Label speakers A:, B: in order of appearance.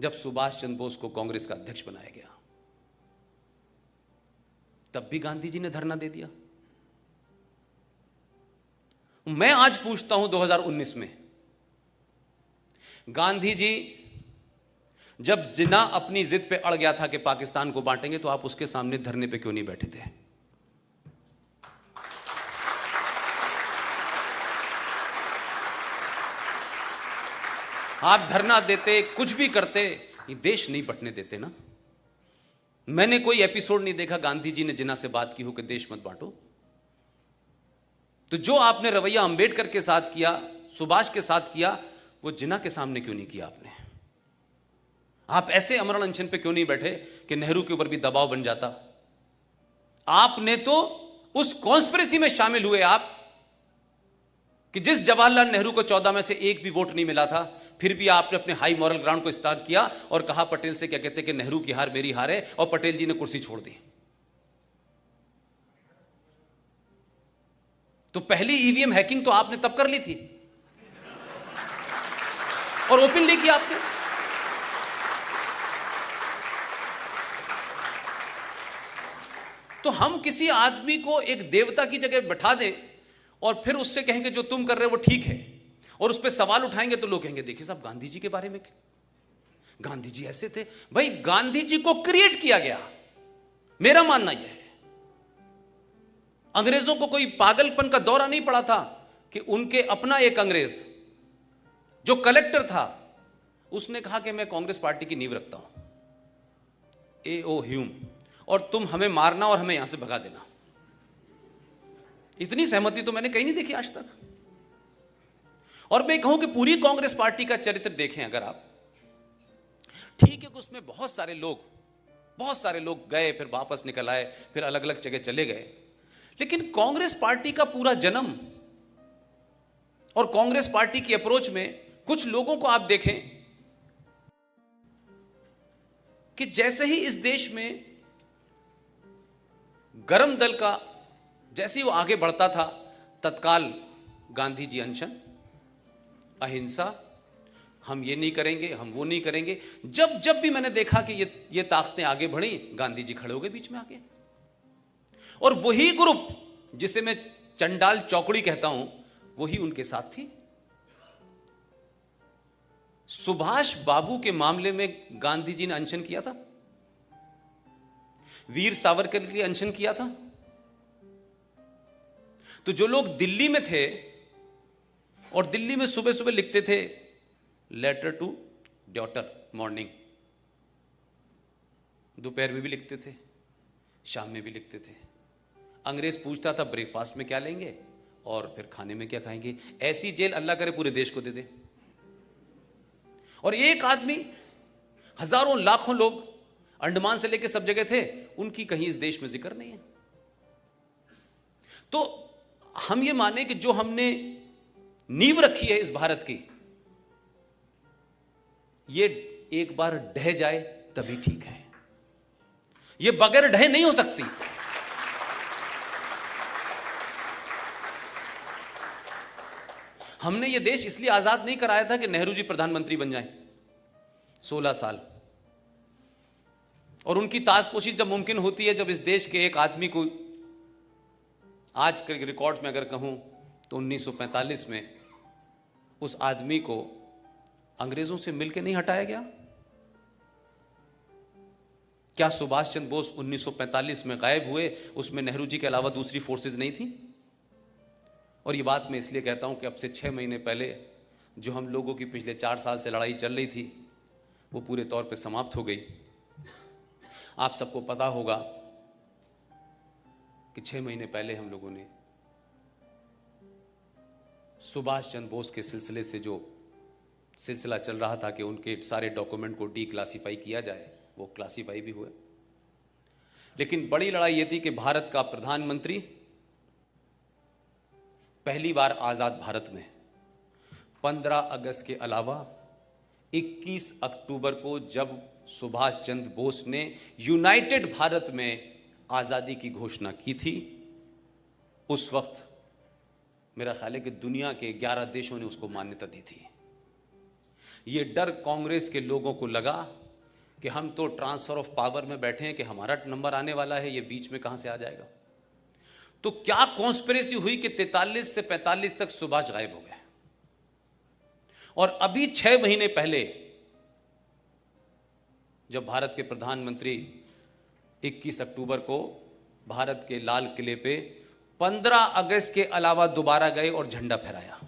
A: जब सुभाष चंद्र बोस को कांग्रेस का अध्यक्ष बनाया गया, तब भी गांधी जी ने धरना दे दिया। मैं आज पूछता हूं 2019 में, गांधी जी जब जिन्ना अपनी जिद पे अड़ गया था कि पाकिस्तान को बांटेंगे, तो आप उसके सामने धरने पे क्यों नहीं बैठे थे? आप धरना देते, कुछ भी करते, ये देश नहीं बंटने देते ना। मैंने कोई एपिसोड नहीं देखा गांधी जी ने जिन्ना से बात की हो कि देश मत बांटो। तो जो आपने रवैया अंबेडकर के साथ किया, सुभाष के साथ किया, वो जिन्ना के सामने क्यों नहीं किया आपने? आप ऐसे अमरण अनशन पे क्यों नहीं बैठे कि नेहरू के ऊपर भी दबाव बन जाता? आपने तो उस कॉन्स्पिरेसी में शामिल हुए आप कि जिस जवाहरलाल नेहरू को 14 में से एक भी वोट नहीं मिला था, फिर भी आपने अपने हाई मॉरल ग्राउंड को स्टार्ट किया और कहा पटेल से, क्या कहते कि नेहरू की हार मेरी हार है, और पटेल जी ने कुर्सी छोड़ दी। तो पहली ईवीएम हैकिंग तो आपने तब कर ली थी और ओपनली किया आपने। तो हम किसी आदमी को एक देवता की जगह बैठा दें और फिर उससे कहेंगे जो तुम कर रहे हो वो ठीक है, और उस पर सवाल उठाएंगे तो लोग कहेंगे देखिए साहब गांधी जी के बारे में, गांधी जी ऐसे थे। भाई गांधी जी को क्रिएट किया गया, मेरा मानना यह है। अंग्रेजों को कोई पागलपन का दौरा नहीं पड़ा था कि उनके अपना एक अंग्रेज जो कलेक्टर था, उसने कहा कि मैं कांग्रेस पार्टी की नींव रखता हूं, A.O. ह्यूम, और तुम हमें मारना और हमें यहां से भगा देना। इतनी सहमति तो मैंने कहीं नहीं देखी आज तक। और मैं कहूं कि पूरी कांग्रेस पार्टी का चरित्र देखें अगर आप, ठीक है कि उसमें बहुत सारे लोग गए, फिर वापस निकल आए, फिर अलग अलग जगह चले गए, लेकिन कांग्रेस पार्टी का पूरा जन्म और कांग्रेस पार्टी की अप्रोच में कुछ लोगों को आप देखें कि जैसे ही इस देश में गरम दल का जैसे ही वो आगे बढ़ता था, तत्काल गांधी जी अनशन, अहिंसा, हम ये नहीं करेंगे, हम वो नहीं करेंगे। जब भी मैंने देखा कि ये ताकतें आगे बढ़ी, गांधी जी खड़े हो गए बीच में आके। और वही ग्रुप जिसे मैं चंडाल चौकड़ी कहता हूं, वही उनके साथ थी। सुभाष बाबू के मामले में गांधी जी ने अनशन किया था, वीर सावरकर के लिए अनशन किया था। तो जो लोग दिल्ली में थे और दिल्ली में सुबह सुबह लिखते थे लेटर टू डॉटर मॉर्निंग, दोपहर में भी लिखते थे, शाम में भी लिखते थे। अंग्रेज पूछता था ब्रेकफास्ट में क्या लेंगे और फिर खाने में क्या खाएंगे। ऐसी जेल अल्लाह करे पूरे देश को दे दे। और एक आदमी, हजारों लाखों लोग अंडमान से लेकर सब जगह थे, उनकी कहीं इस देश में जिक्र नहीं है। तो हम ये माने कि जो हमने नींव रखी है इस भारत की, ये एक बार ढह जाए तभी ठीक है, ये बगैर ढहे नहीं हो सकती। हमने ये देश इसलिए आजाद नहीं कराया था कि नेहरू जी प्रधानमंत्री बन जाएं 16 साल, और उनकी ताजपोशी जब मुमकिन होती है, जब इस देश के एक आदमी को, आज के रिकॉर्ड में अगर कहूं तो 1945 में उस आदमी को अंग्रेजों से मिलकर नहीं हटाया गया। क्या सुभाष चंद्र बोस 1945 में गायब हुए, उसमें नेहरू जी के अलावा दूसरी फोर्सेस नहीं थी? और ये बात मैं इसलिए कहता हूं कि अब से 6 महीने पहले जो हम लोगों की पिछले 4 साल से लड़ाई चल रही थी, वो पूरे तौर पे समाप्त हो गई। आप सबको पता होगा कि 6 महीने पहले हम लोगों ने सुभाष चंद्र बोस के सिलसिले से जो सिलसिला चल रहा था कि उनके सारे डॉक्यूमेंट को डीक्लासिफाई किया जाए, वो क्लासिफाई भी हुए। लेकिन बड़ी लड़ाई ये थी कि भारत का प्रधानमंत्री पहली बार आजाद भारत में 15 अगस्त के अलावा 21 अक्टूबर को जब सुभाष चंद्र बोस ने यूनाइटेड भारत में आजादी की घोषणा की थी, उस वक्त मेरा ख्याल है कि दुनिया के 11 देशों ने उसको मान्यता दी थी। ये डर कांग्रेस के लोगों को लगा कि हम तो ट्रांसफर ऑफ पावर में बैठे हैं कि हमारा नंबर आने वाला है, ये बीच में कहां से आ जाएगा। तो क्या कॉन्स्पिरेसी हुई कि 43 से 45 तक सुभाष गायब हो गए, और अभी 6 महीने पहले जब भारत के प्रधानमंत्री 21 अक्टूबर को भारत के लाल किले पे 15 अगस्त के अलावा दोबारा गए और झंडा फहराया,